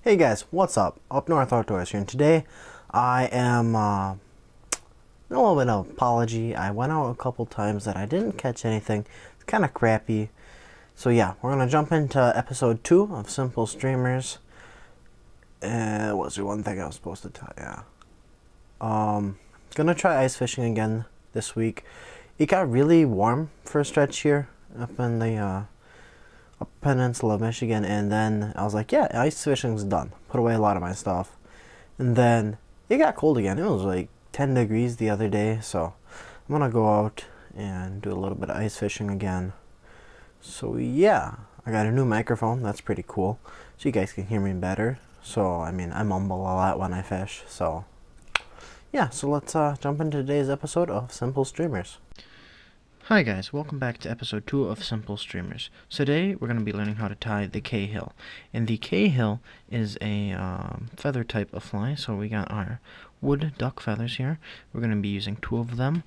Hey guys, what's up? Up North Outdoors here, and today I am a little bit of apology. I went out a couple times that I didn't catch anything. It's kind of crappy. So yeah, we're gonna jump into episode 2 of Simple Streamers. Was there one thing I was supposed to tell you? Gonna try ice fishing again this week. It got really warm for a stretch here up in the peninsula of Michigan, and then I was like, yeah, ice fishing's done. Put away a lot of my stuff. And then it got cold again. It was like 10 degrees the other day, so I'm gonna go out and do a little bit of ice fishing again. So yeah, I got a new microphone. That's pretty cool, so you guys can hear me better. So I mean, I mumble a lot when I fish, so yeah, so let's jump into today's episode of Simple Streamers. Hi guys, welcome back to episode 2 of Simple Streamers. So today we're going to be learning how to tie the Kahil. And the Kahil is a feather type of fly, so we got our wood duck feathers here. We're going to be using 2 of them.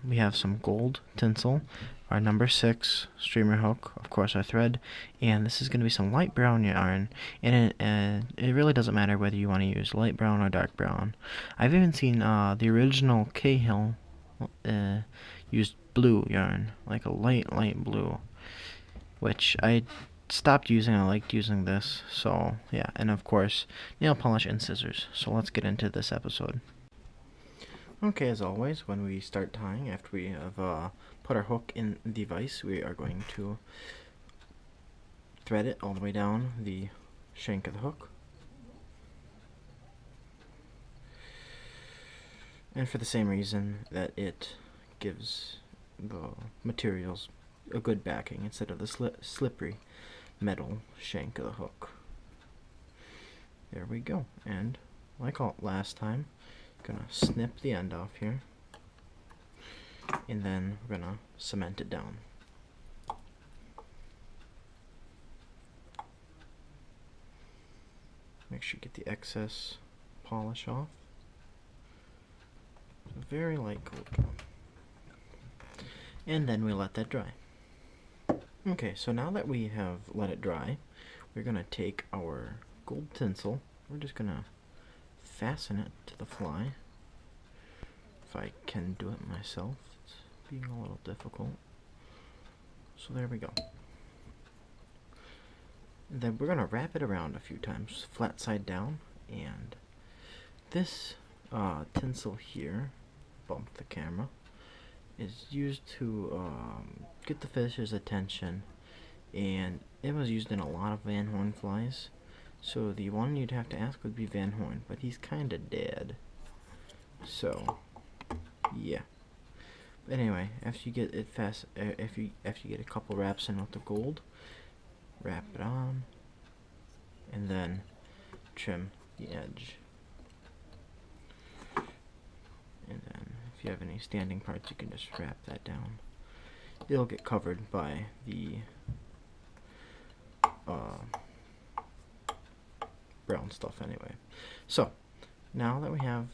We have some gold tinsel, our number 6 streamer hook, of course our thread, and this is going to be some light brown yarn, and it really doesn't matter whether you want to use light brown or dark brown. I've even seen the original Kahil used blue yarn, like a light blue, which I stopped using. I liked using this, so yeah. And of course, nail polish and scissors. So let's get into this episode. Okay, as always, when we start tying, after we have put our hook in the vise, we are going to thread it all the way down the shank of the hook. And for the same reason that it gives the materials a good backing instead of the slippery metal shank of the hook. There we go. And like last time, gonna snip the end off here, and then we're gonna cement it down. Make sure you get the excess polish off. Very light coat. And then we let that dry. Okay, so now that we have let it dry, we're going to take our gold tinsel. We're just going to fasten it to the fly. If I can do it myself, it's being a little difficult. So there we go. And then we're going to wrap it around a few times, flat side down. And this tinsel here, bump the camera, is used to get the fish's attention, and it was used in a lot of Van Horn flies. So the one you'd have to ask would be Van Horn, but he's kind of dead. So yeah. But anyway, after you get it after you get a couple wraps in with the gold, wrap it on, and then trim the edge. And then if you have any standing parts, you can just wrap that down. It'll get covered by the brown stuff anyway. So now that we have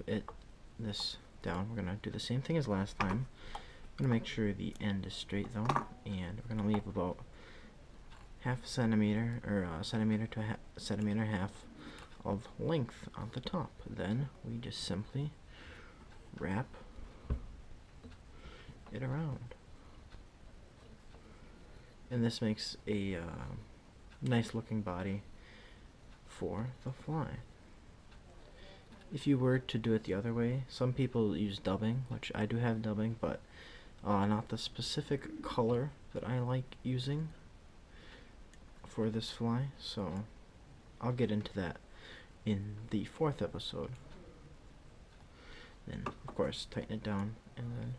this down, we're gonna do the same thing as last time. I'm gonna make sure the end is straight though, and we're gonna leave about half a centimeter, or a centimeter to a centimeter and a half of length on the top. Then we just simply wrap it around, and this makes a nice looking body for the fly. If you were to do it the other way, some people use dubbing, which I do have dubbing, but not the specific color that I like using for this fly, so I'll get into that in the 4th episode. Then, of course, tighten it down, and then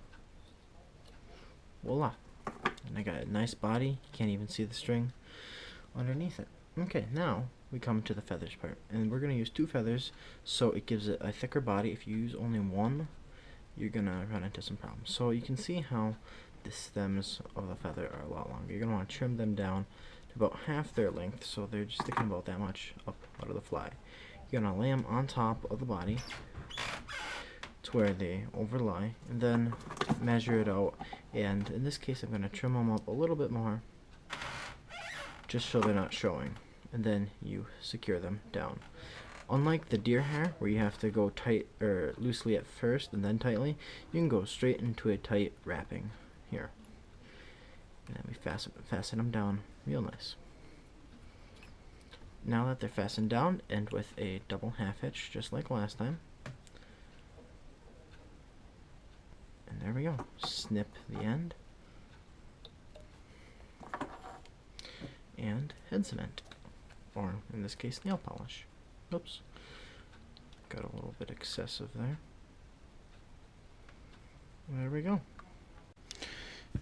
voila. And I got a nice body. You can't even see the string underneath it. Okay, now we come to the feathers part. And we're going to use 2 feathers, so it gives it a thicker body. If you use only one, you're going to run into some problems. So you can see how the stems of the feather are a lot longer. You're going to want to trim them down to about half their length, so they're just sticking about that much up out of the fly. You're going to lay them on top of the body to where they overlie, and then measure it out. And in this case, I'm going to trim them up a little bit more, just so they're not showing. and then you secure them down. Unlike the deer hair, where you have to go tight or loosely at first and then tightly, you can go straight into a tight wrapping here. And then we fasten them down real nice. Now that they're fastened down, end with a double half hitch, just like last time. And there we go. Snip the end. And head cement, or in this case, nail polish. Oops, got a little bit excessive there. There we go.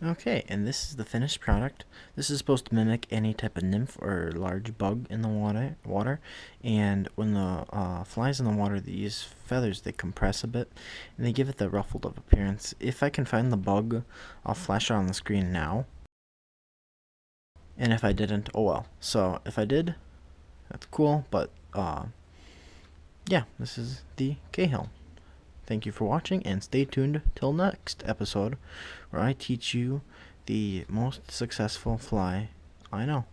Okay, and this is the finished product. This is supposed to mimic any type of nymph or large bug in the water. And when the fly's in the water, these feathers, they compress a bit, and they give it the ruffled up appearance. If I can find the bug, I'll flash it on the screen now. And if I didn't, oh well. So if I did, that's cool, but yeah, this is the Kahil. Thank you for watching, and stay tuned till next episode, where I teach you the most successful fly I know.